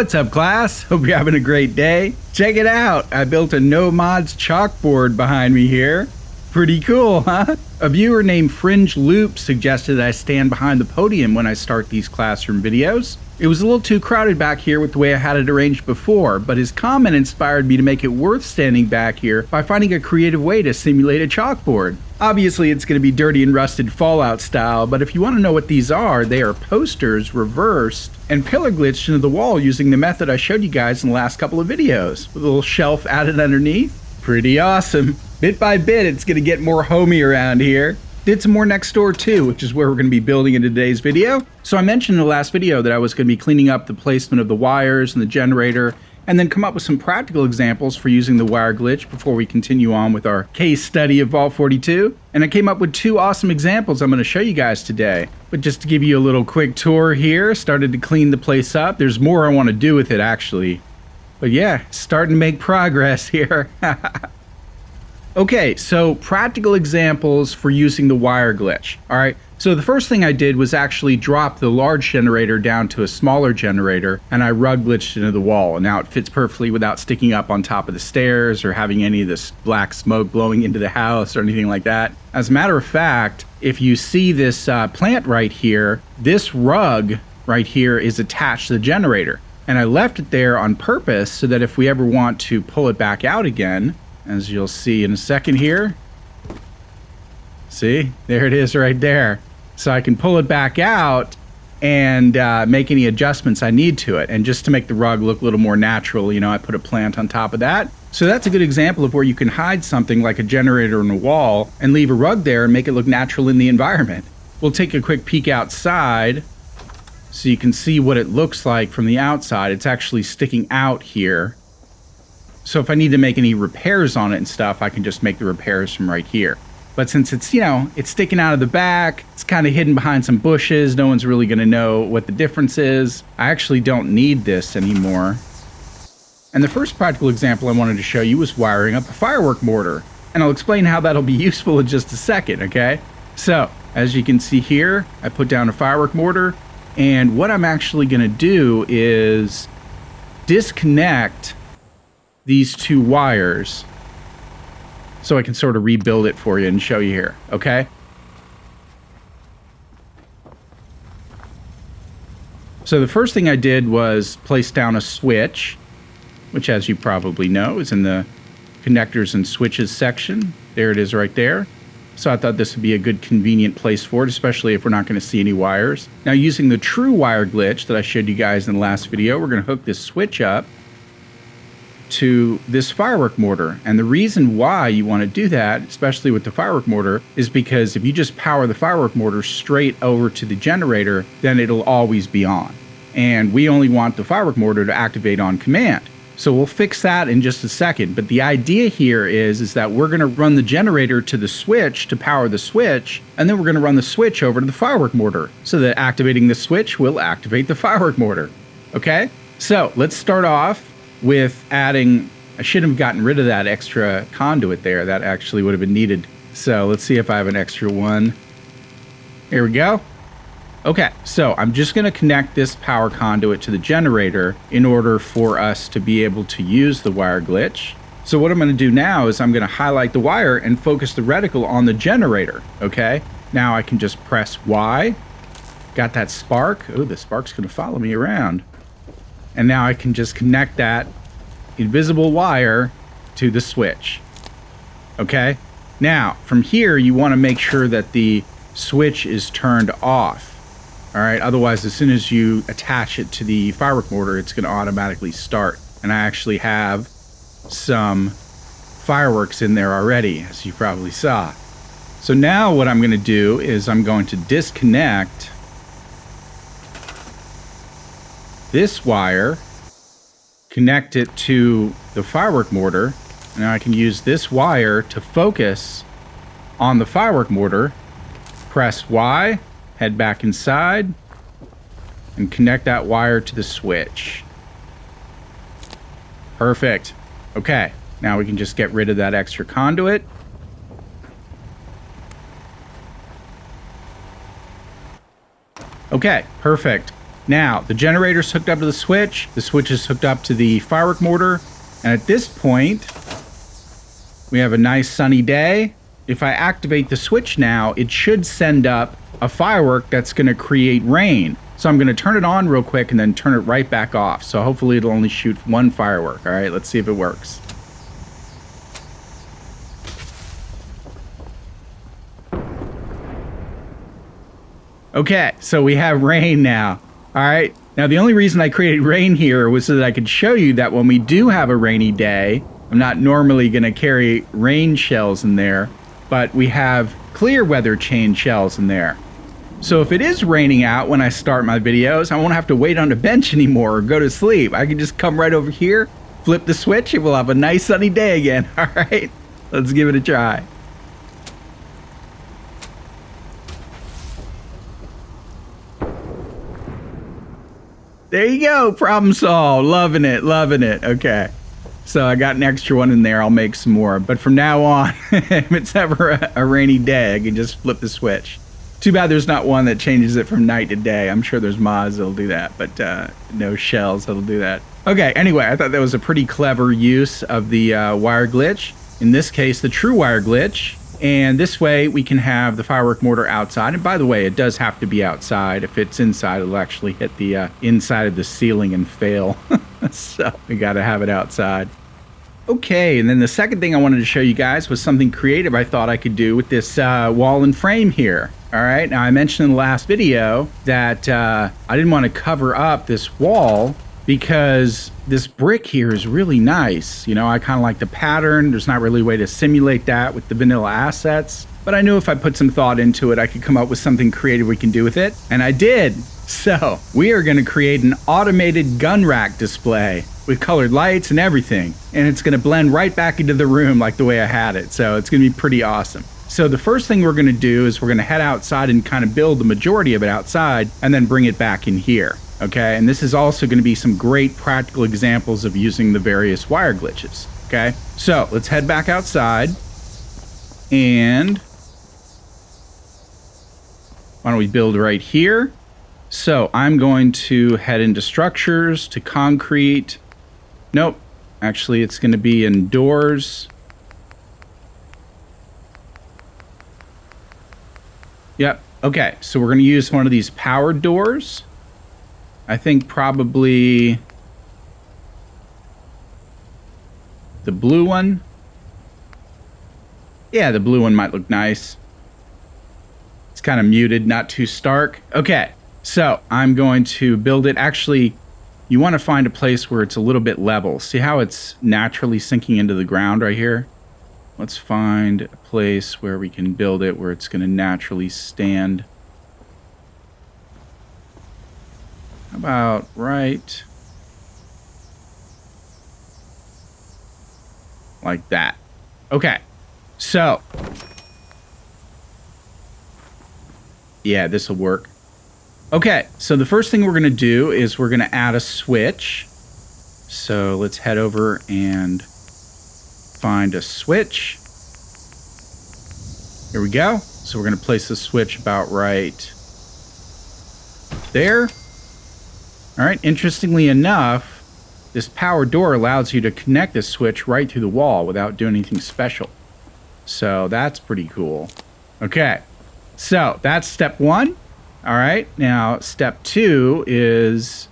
What's up, class? Hope you're having a great day. Check it out. I built a no mods chalkboard behind me here. Pretty cool, huh? A viewer named Fringe Loop suggested that I stand behind the podium when I start these classroom videos. It was a little too crowded back here with the way I had it arranged before, but his comment inspired me to make it worth standing back here by finding a creative way to simulate a chalkboard. Obviously, it's going to be dirty and rusted Fallout style, but if you want to know what these are, they are posters reversed and pillar glitched into the wall using the method I showed you guys in the last couple of videos, with a little shelf added underneath. Pretty awesome. Bit by bit, it's going to get more homey around here. Did some more next door too, which is where we're going to be building in today's video. So I mentioned in the last video that I was going to be cleaning up the placement of the wires and the generator, and then come up with some practical examples for using the wire glitch before we continue on with our case study of Vault 42. And I came up with two awesome examples I'm going to show you guys today. But just to give you a little quick tour here, started to clean the place up. There's more I want to do with it actually. But yeah, starting to make progress here. Okay, so practical examples for using the wire glitch. All right, so the first thing I did was actually drop the large generator down to a smaller generator, and I rug glitched into the wall, and now it fits perfectly without sticking up on top of the stairs or having any of this black smoke blowing into the house or anything like that. As a matter of fact, if you see this plant right here, this rug right here is attached to the generator, and I left it there on purpose so that if we ever want to pull it back out again, as you'll see in a second here. See, there it is right there. So I can pull it back out and make any adjustments I need to it. And just to make the rug look a little more natural, you know, I put a plant on top of that. So that's a good example of where you can hide something like a generator in a wall and leave a rug there and make it look natural in the environment. We'll take a quick peek outside so you can see what it looks like from the outside. It's actually sticking out here. So if I need to make any repairs on it and stuff, I can just make the repairs from right here. But since it's, you know, it's sticking out of the back, it's kind of hidden behind some bushes, no one's really going to know what the difference is. I actually don't need this anymore. And the first practical example I wanted to show you was wiring up a firework mortar. And I'll explain how that'll be useful in just a second, okay? So, as you can see here, I put down a firework mortar. And what I'm actually going to do is disconnect these two wires so I can sort of rebuild it for you and show you here, okay? So the first thing I did was place down a switch, which as you probably know is in the connectors and switches section. There it is right there. So I thought this would be a good convenient place for it, especially if we're not going to see any wires. Now using the true wire glitch that I showed you guys in the last video, we're going to hook this switch up to this firework mortar. And the reason why you want to do that, especially with the firework mortar, is because if you just power the firework mortar straight over to the generator, then it'll always be on. And we only want the firework mortar to activate on command. So we'll fix that in just a second. But the idea here is that we're going to run the generator to the switch to power the switch, and then we're going to run the switch over to the firework mortar, so that activating the switch will activate the firework mortar. Okay? So let's start off with adding, I should have gotten rid of that extra conduit there. That actually would have been needed. So let's see if I have an extra one. Here we go. Okay, so I'm just going to connect this power conduit to the generator in order for us to be able to use the wire glitch. So what I'm going to do now is I'm going to highlight the wire and focus the reticle on the generator. Okay, now I can just press Y. Got that spark. Oh, the spark's going to follow me around. And now I can just connect that invisible wire to the switch. Okay? Now, from here, you want to make sure that the switch is turned off. All right? Otherwise, as soon as you attach it to the firework mortar, it's going to automatically start. And I actually have some fireworks in there already, as you probably saw. So now what I'm going to do is I'm going to disconnect this wire, connect it to the firework mortar. Now I can use this wire to focus on the firework mortar, press Y, head back inside, and connect that wire to the switch. Perfect. Okay, now we can just get rid of that extra conduit. Okay, perfect. Now, the generator's hooked up to the switch is hooked up to the firework mortar, and at this point, we have a nice sunny day. If I activate the switch now, it should send up a firework that's going to create rain. So I'm going to turn it on real quick and then turn it right back off. So hopefully it'll only shoot one firework. All right, let's see if it works. Okay, so we have rain now. All right. Now, the only reason I created rain here was so that I could show you that when we do have a rainy day, I'm not normally going to carry rain shells in there, but we have clear weather chain shells in there. So if it is raining out when I start my videos, I won't have to wait on the bench anymore or go to sleep. I can just come right over here, flip the switch, and we'll have a nice sunny day again. All right, let's give it a try. There you go, problem solved. Loving it, loving it. Okay, so I got an extra one in there. I'll make some more. But from now on, if it's ever a rainy day, I can just flip the switch. Too bad there's not one that changes it from night to day. I'm sure there's mods that'll do that, but no shells that'll do that. Okay, anyway, I thought that was a pretty clever use of the wire glitch. In this case, the true wire glitch. And this way we can have the firework mortar outside. And by the way, it does have to be outside. If it's inside, it'll actually hit the inside of the ceiling and fail. So we got to have it outside. Okay, and then the second thing I wanted to show you guys was something creative I thought I could do with this wall and frame here. All right, now I mentioned in the last video that I didn't want to cover up this wall because this brick here is really nice. You know, I kind of like the pattern. There's not really a way to simulate that with the vanilla assets, but I knew if I put some thought into it, I could come up with something creative we can do with it, and I did. So we are going to create an automated gun rack display with colored lights and everything, and it's going to blend right back into the room like the way I had it. So it's going to be pretty awesome. So the first thing we're going to do is we're going to head outside and kind of build the majority of it outside and then bring it back in here. Okay, and this is also going to be some great practical examples of using the various wire glitches. Okay, so let's head back outside, and why don't we build right here? So I'm going to head into structures, to concrete. Nope, actually it's going to be in doors. Yep, okay, so we're going to use one of these powered doors. I think probably the blue one. Yeah, the blue one might look nice. It's kind of muted, not too stark. Okay, so I'm going to build it. Actually, you want to find a place where it's a little bit level. See how it's naturally sinking into the ground right here? Let's find a place where we can build it where it's going to naturally stand. How about right like that? Okay, so yeah, this will work. Okay, so the first thing we're going to do is we're going to add a switch. So let's head over and find a switch. Here we go. So we're going to place the switch about right there. All right, interestingly enough, this power door allows you to connect this switch right through the wall without doing anything special. So that's pretty cool. Okay, so that's step one. All right, now step two is,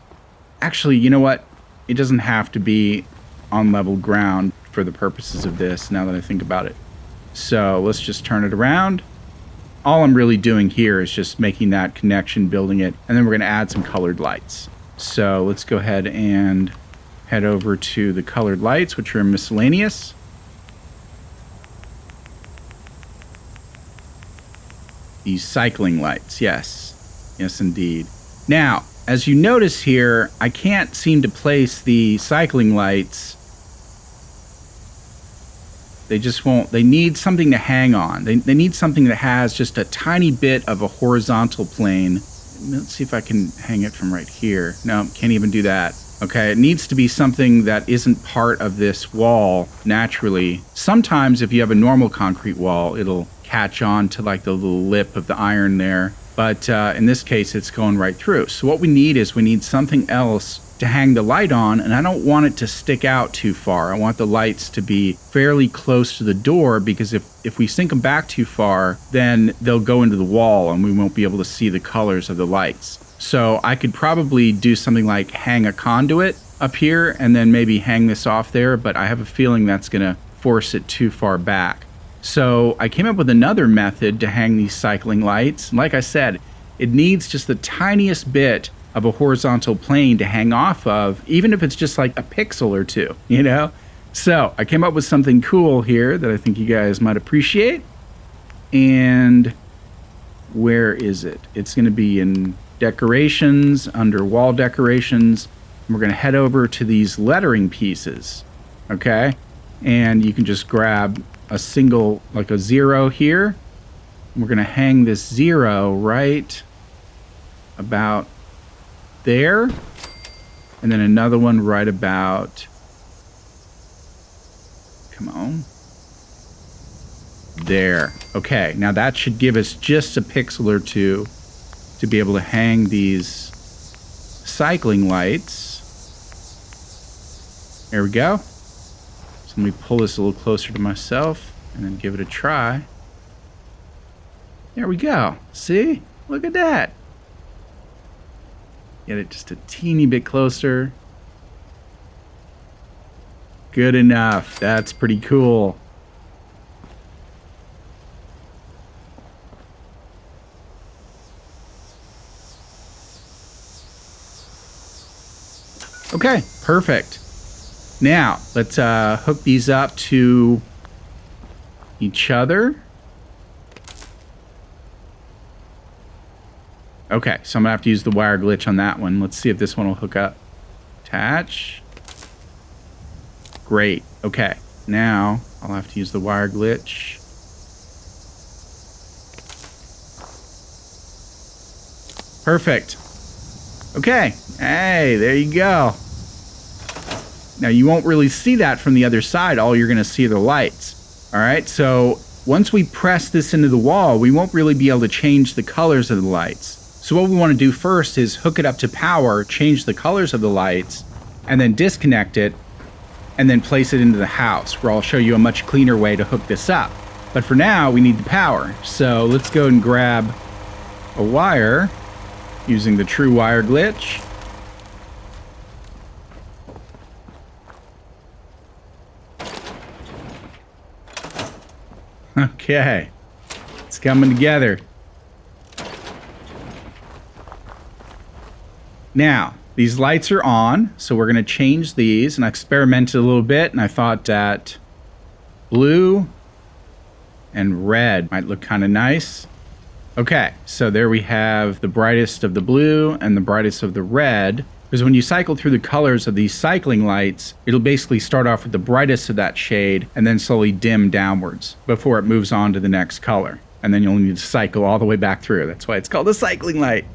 actually, you know what? It doesn't have to be on level ground for the purposes of this, now that I think about it. So let's just turn it around. All I'm really doing here is just making that connection, building it, and then we're going to add some colored lights. So let's go ahead and head over to the colored lights, which are miscellaneous. These cycling lights, yes. Yes, indeed. Now, as you notice here, I can't seem to place the cycling lights. They just won't. They need something to hang on. They need something that has just a tiny bit of a horizontal plane. Let's see if I can hang it from right here. No, can't even do that. Okay, it needs to be something that isn't part of this wall naturally. Sometimes if you have a normal concrete wall, it'll catch on to like the little lip of the iron there. but in this case, it's going right through. So what we need something else to hang the light on, and I don't want it to stick out too far. I want the lights to be fairly close to the door, because if we sink them back too far, then they'll go into the wall and we won't be able to see the colors of the lights. So I could probably do something like hang a conduit up here and then maybe hang this off there, but I have a feeling that's going to force it too far back. So I came up with another method to hang these cycling lights. Like I said, it needs just the tiniest bit of a horizontal plane to hang off of, even if it's just like a pixel or two, you know? So I came up with something cool here that I think you guys might appreciate. And where is it? It's going to be in decorations, under wall decorations. We're going to head over to these lettering pieces, okay? And you can just grab a single, like a 0 here. We're going to hang this 0 right about there, and then another one right about, come on, there. Okay, now that should give us just a pixel or two to be able to hang these cycling lights. There we go. So let me pull this a little closer to myself and then give it a try. There we go. See? Look at that. Get it just a teeny bit closer. Good enough. That's pretty cool. Okay, perfect. Now, let's hook these up to each other. Okay, so I'm gonna have to use the wire glitch on that one. Let's see if this one will hook up. Attach. Great. Okay, now I'll have to use the wire glitch. Perfect. Okay, hey, there you go. Now you won't really see that from the other side. All you're gonna see are the lights. All right, so once we press this into the wall, we won't really be able to change the colors of the lights. So what we want to do first is hook it up to power, change the colors of the lights, and then disconnect it, and then place it into the house, where I'll show you a much cleaner way to hook this up. But for now, we need the power. So let's go and grab a wire using the true wire glitch. Okay, it's coming together. Now, these lights are on, so we're going to change these, and I experimented a little bit, and I thought that blue and red might look kind of nice. Okay, so there we have the brightest of the blue and the brightest of the red, because when you cycle through the colors of these cycling lights, it'll basically start off with the brightest of that shade and then slowly dim downwards before it moves on to the next color. And then you'll need to cycle all the way back through. That's why it's called a cycling light.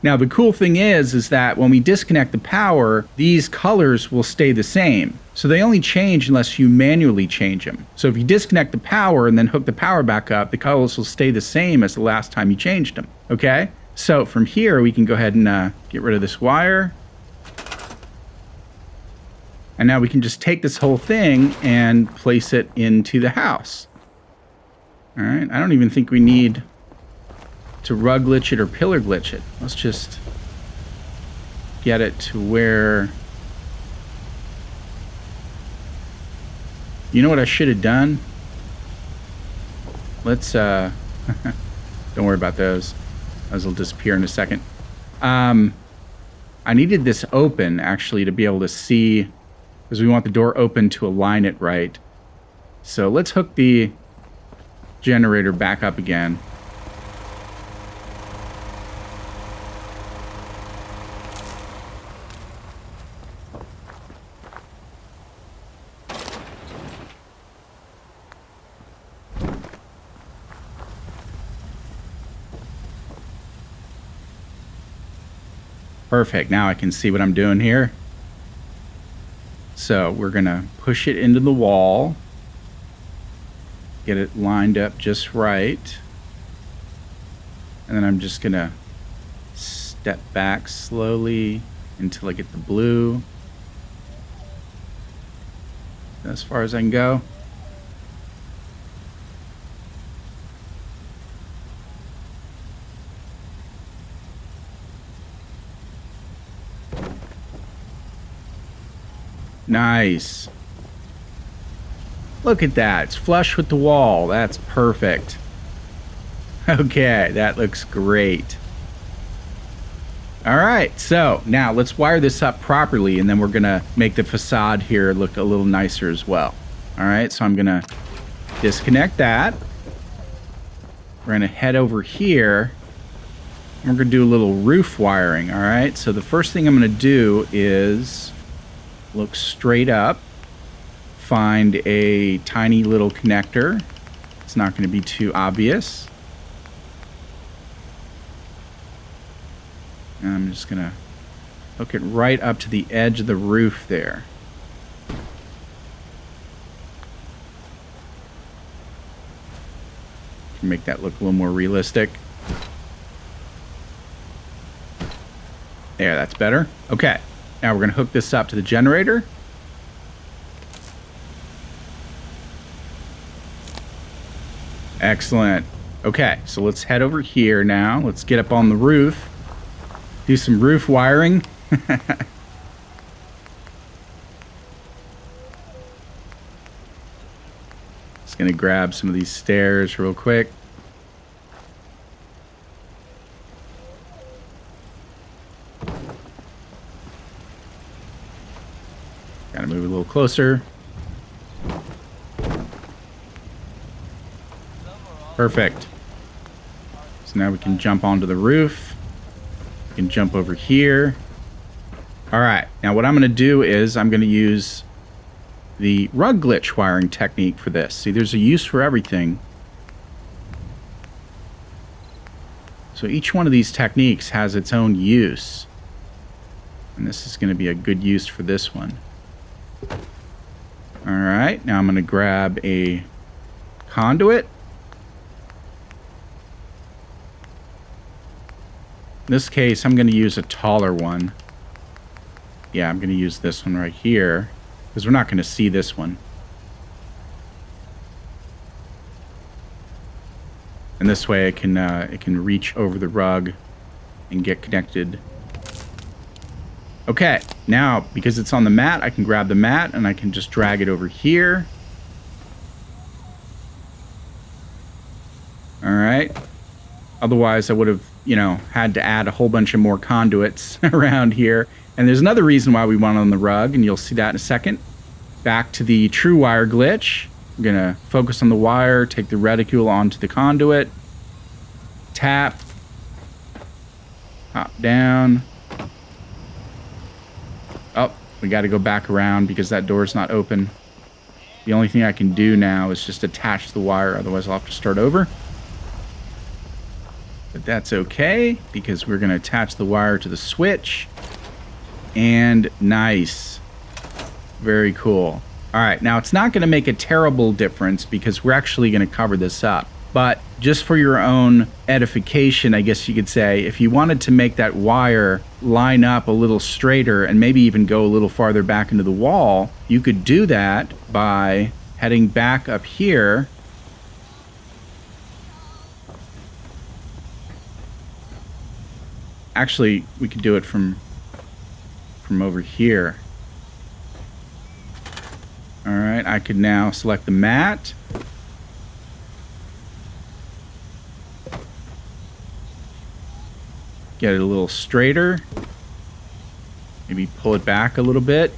Now, the cool thing is that when we disconnect the power, these colors will stay the same. So they only change unless you manually change them. So if you disconnect the power and then hook the power back up, the colors will stay the same as the last time you changed them. Okay? So from here, we can go ahead and get rid of this wire. And now we can just take this whole thing and place it into the house. All right? I don't even think we need to rug glitch it or pillar glitch it. Let's just get it to where, you know what I should have done? Let's don't worry about those. Those will disappear in a second. I needed this open actually to be able to see, because we want the door open to align it right. So let's hook the generator back up again. Perfect. Now I can see what I'm doing here. So we're going to push it into the wall. Get it lined up just right. And then I'm just gonna step back slowly until I get the blue. As far as I can go. Nice. Look at that. It's flush with the wall. That's perfect. Okay, that looks great. All right, so now let's wire this up properly, and then we're gonna make the facade here look a little nicer as well. All right, so I'm gonna disconnect that. We're gonna head over here. And we're gonna do a little roof wiring, all right? So the first thing I'm gonna do is look straight up, find a tiny little connector. It's not gonna be too obvious. And I'm just gonna hook it right up to the edge of the roof there. Make that look a little more realistic. There, that's better. Okay, now we're gonna hook this up to the generator. Excellent. Okay, so let's head over here now. Let's get up on the roof. Do some roof wiring. Just gonna grab some of these stairs real quick. Gotta move a little closer. Perfect. So now we can jump onto the roof. We can jump over here. All right, now what I'm gonna do is I'm gonna use the rug glitch wiring technique for this. See, there's a use for everything. So each one of these techniques has its own use. And this is gonna be a good use for this one. All right, now I'm gonna grab a conduit. In this case, I'm going to use a taller one. Yeah, I'm going to use this one right here, because we're not going to see this one. And this way it can reach over the rug and get connected. Okay, now, because it's on the mat, I can grab the mat and I can just drag it over here. All right. Otherwise, I would have, had to add a whole bunch of more conduits around here. And there's another reason why we want it on the rug, and you'll see that in a second. Back to the true wire glitch. I'm going to focus on the wire, take the reticule onto the conduit, tap, hop down. Oh, we got to go back around because that door's not open. The only thing I can do now is just attach the wire, otherwise I'll have to start over. But that's okay, because we're going to attach the wire to the switch. And nice. Very cool. All right, now it's not going to make a terrible difference because we're actually going to cover this up. But just for your own edification, I guess you could say, if you wanted to make that wire line up a little straighter and maybe even go a little farther back into the wall, you could do that by heading back up here. Actually, we could do it from over here. All right, I could now select the mat. Get it a little straighter. Maybe pull it back a little bit.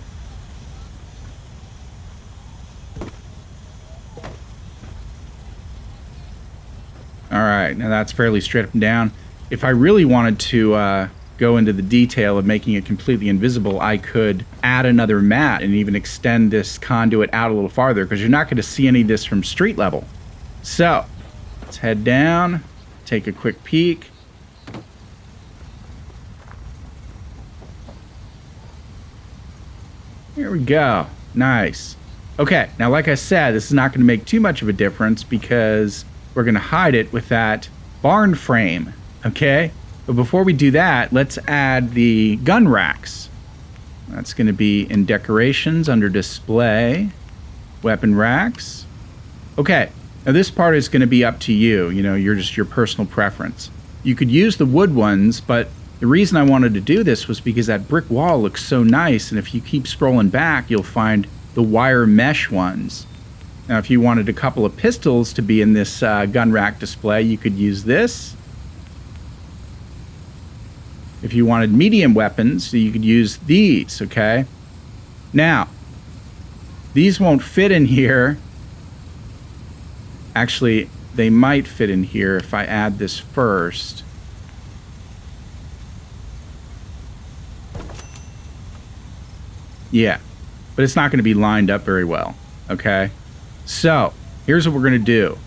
All right, now that's fairly straight up and down. If I really wanted to go into the detail of making it completely invisible, I could add another mat and even extend this conduit out a little farther, because you're not going to see any of this from street level. So let's head down, take a quick peek. Here we go. Nice. Okay, now like I said, this is not going to make too much of a difference because we're going to hide it with that barn frame. Okay, but before we do that, let's add the gun racks. That's going to be in decorations under display, weapon racks. Okay, now this part is going to be up to you. You know, your personal preference. You could use the wood ones, but the reason I wanted to do this was because that brick wall looks so nice, and if you keep scrolling back, you'll find the wire mesh ones. Now, if you wanted a couple of pistols to be in this gun rack display, you could use this. If you wanted medium weapons, you could use these, okay? Now, these won't fit in here. Actually, they might fit in here if I add this first. Yeah, but it's not going to be lined up very well, okay? So, here's what we're going to do.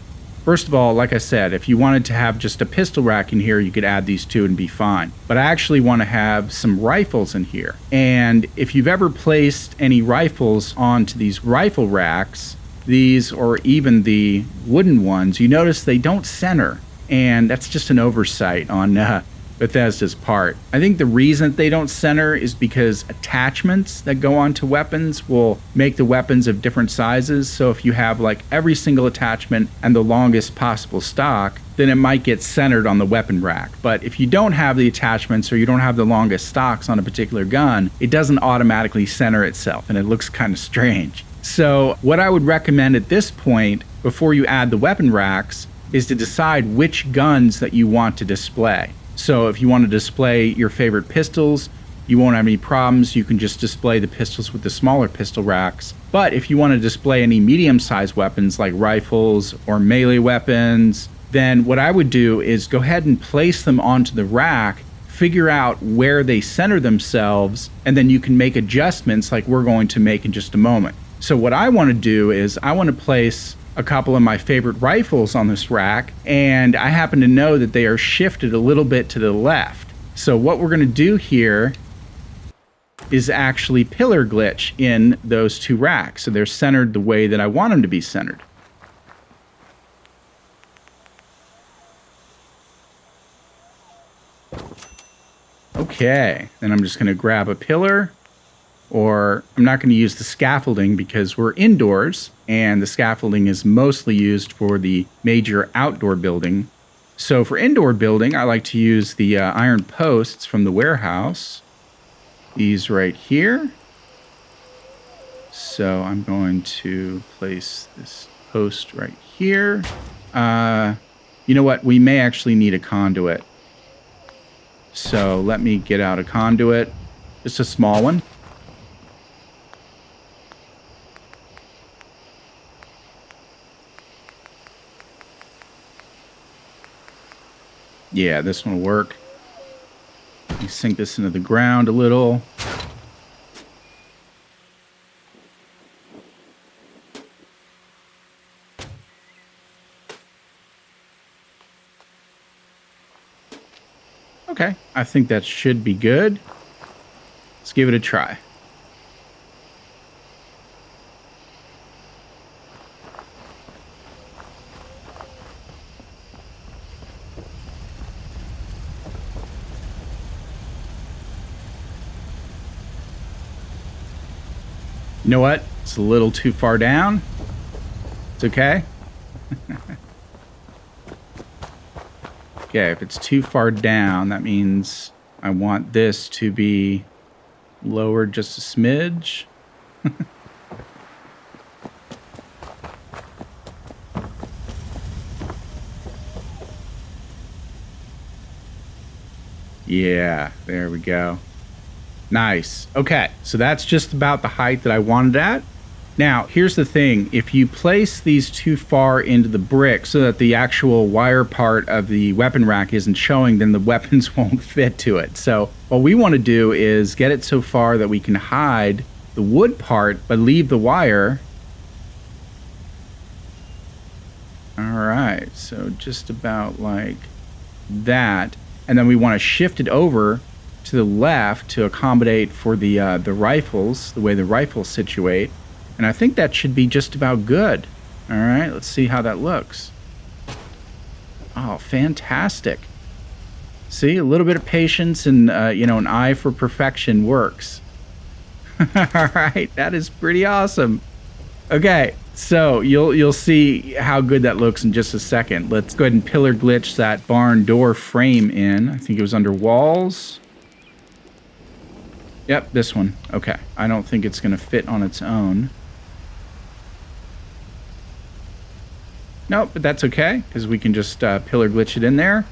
First of all, like I said, if you wanted to have just a pistol rack in here, you could add these two and be fine. But I actually want to have some rifles in here. And if you've ever placed any rifles onto these rifle racks, these or even the wooden ones, you notice they don't center. And that's just an oversight on Bethesda's part. I think the reason they don't center is because attachments that go onto weapons will make the weapons of different sizes. So if you have like every single attachment and the longest possible stock, then it might get centered on the weapon rack. But if you don't have the attachments or you don't have the longest stocks on a particular gun, it doesn't automatically center itself and it looks kind of strange. So what I would recommend at this point, before you add the weapon racks, is to decide which guns that you want to display. So if you want to display your favorite pistols, you won't have any problems. You can just display the pistols with the smaller pistol racks. But if you want to display any medium-sized weapons like rifles or melee weapons, then what I would do is go ahead and place them onto the rack, figure out where they center themselves, and then you can make adjustments like we're going to make in just a moment. So what I want to do is I want to place a couple of my favorite rifles on this rack, and I happen to know that they are shifted a little bit to the left. So what we're going to do here is actually pillar glitch in those two racks, so they're centered the way that I want them to be centered. Okay, then I'm just going to grab a pillar, or I'm not going to use the scaffolding because we're indoors and the scaffolding is mostly used for the major outdoor building. So for indoor building, I like to use the iron posts from the warehouse. These right here. So I'm going to place this post right here. You know what? We may actually need a conduit. So let me get out a conduit. Just a small one. Yeah, this one will work. Let me sink this into the ground a little. Okay, I think that should be good. Let's give it a try. You know what? It's a little too far down. It's okay. Okay, if it's too far down, that means I want this to be lowered just a smidge. Yeah, there we go. Nice. Okay, so that's just about the height that I wanted at. Now, here's the thing. If you place these too far into the brick so that the actual wire part of the weapon rack isn't showing, then the weapons won't fit to it. So what we want to do is get it so far that we can hide the wood part, but leave the wire. All right, so just about like that. And then we want to shift it over to the left to accommodate for the rifles, the way the rifles situate. And I think that should be just about good. All right, let's see how that looks. Oh, fantastic. See, a little bit of patience and, an eye for perfection works. All right, that is pretty awesome. Okay, so you'll see how good that looks in just a second. Let's go ahead and pillar glitch that barn door frame in. I think it was under walls. Yep, this one. Okay, I don't think it's going to fit on its own. Nope, but that's okay, because we can just pillar glitch it in there.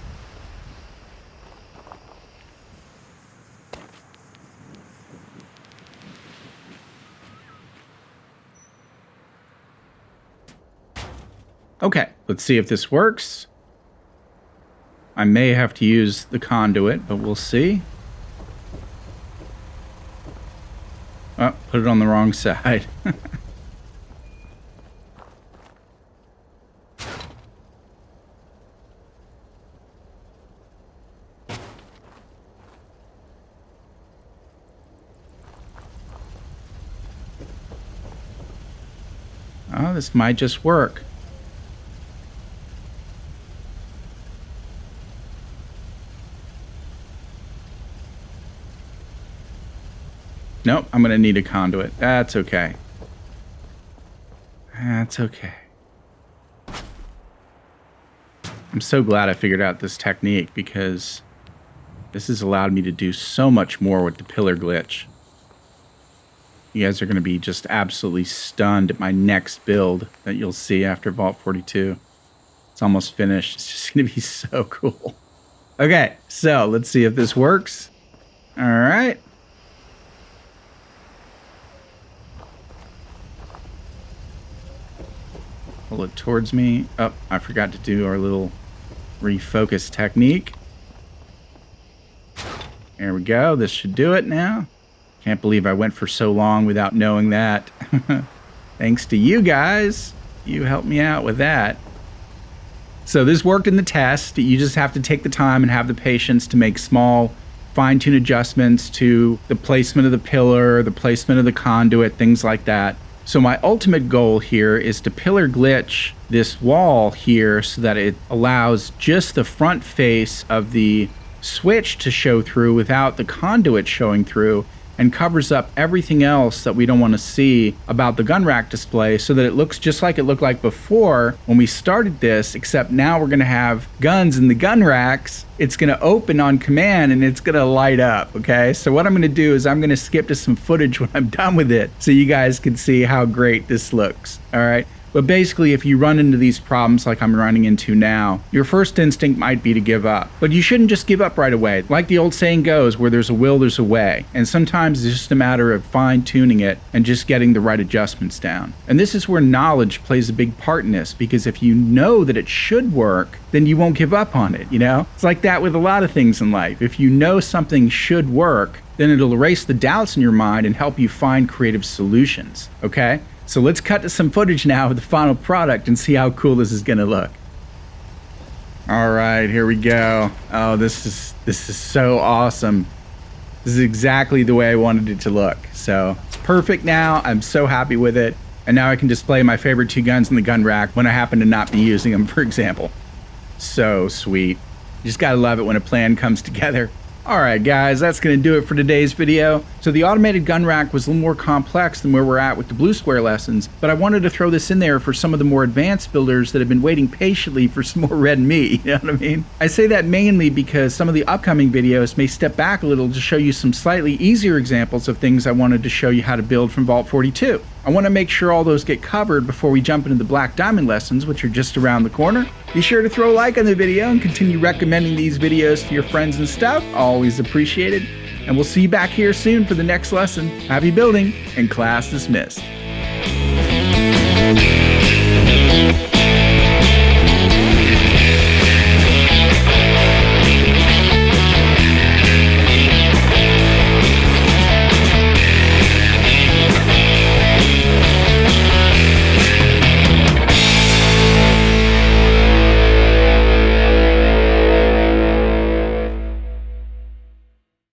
Okay, let's see if this works. I may have to use the conduit, but we'll see. Oh, put it on the wrong side. Oh, this might just work. Nope, I'm going to need a conduit. That's okay. That's okay. I'm so glad I figured out this technique because this has allowed me to do so much more with the pillar glitch. You guys are going to be just absolutely stunned at my next build that you'll see after Vault 42. It's almost finished. It's just going to be so cool. Okay, so let's see if this works. All right. Pull it towards me. Oh, I forgot to do our little refocus technique. There we go. This should do it now. Can't believe I went for so long without knowing that. Thanks to you guys. You helped me out with that. So this worked in the test. You just have to take the time and have the patience to make small fine-tune adjustments to the placement of the pillar, the placement of the conduit, things like that. So my ultimate goal here is to pillar glitch this wall here so that it allows just the front face of the switch to show through without the conduit showing through, and covers up everything else that we don't want to see about the gun rack display so that it looks just like it looked like before when we started this, except now we're going to have guns in the gun racks. It's going to open on command and it's going to light up, okay? So what I'm going to do is I'm going to skip to some footage when I'm done with it so you guys can see how great this looks, all right? But basically, if you run into these problems like I'm running into now, your first instinct might be to give up. But you shouldn't just give up right away. Like the old saying goes, where there's a will, there's a way. And sometimes it's just a matter of fine-tuning it and just getting the right adjustments down. And this is where knowledge plays a big part in this, because if you know that it should work, then you won't give up on it, you know? It's like that with a lot of things in life. If you know something should work, then it'll erase the doubts in your mind and help you find creative solutions, okay? So let's cut to some footage now of the final product and see how cool this is going to look. All right, here we go. Oh, this is so awesome. This is exactly the way I wanted it to look. So it's perfect now. I'm so happy with it. And now I can display my favorite two guns in the gun rack when I happen to not be using them, for example. So sweet. You just got to love it when a plan comes together. Alright guys, that's going to do it for today's video. So the automated gun rack was a little more complex than where we're at with the blue square lessons, but I wanted to throw this in there for some of the more advanced builders that have been waiting patiently for some more red meat, you know what I mean? I say that mainly because some of the upcoming videos may step back a little to show you some slightly easier examples of things I wanted to show you how to build from Vault 42. I want to make sure all those get covered before we jump into the black diamond lessons, which are just around the corner. Be sure to throw a like on the video and continue recommending these videos to your friends and stuff. Always appreciated. And we'll see you back here soon for the next lesson. Happy building and class dismissed.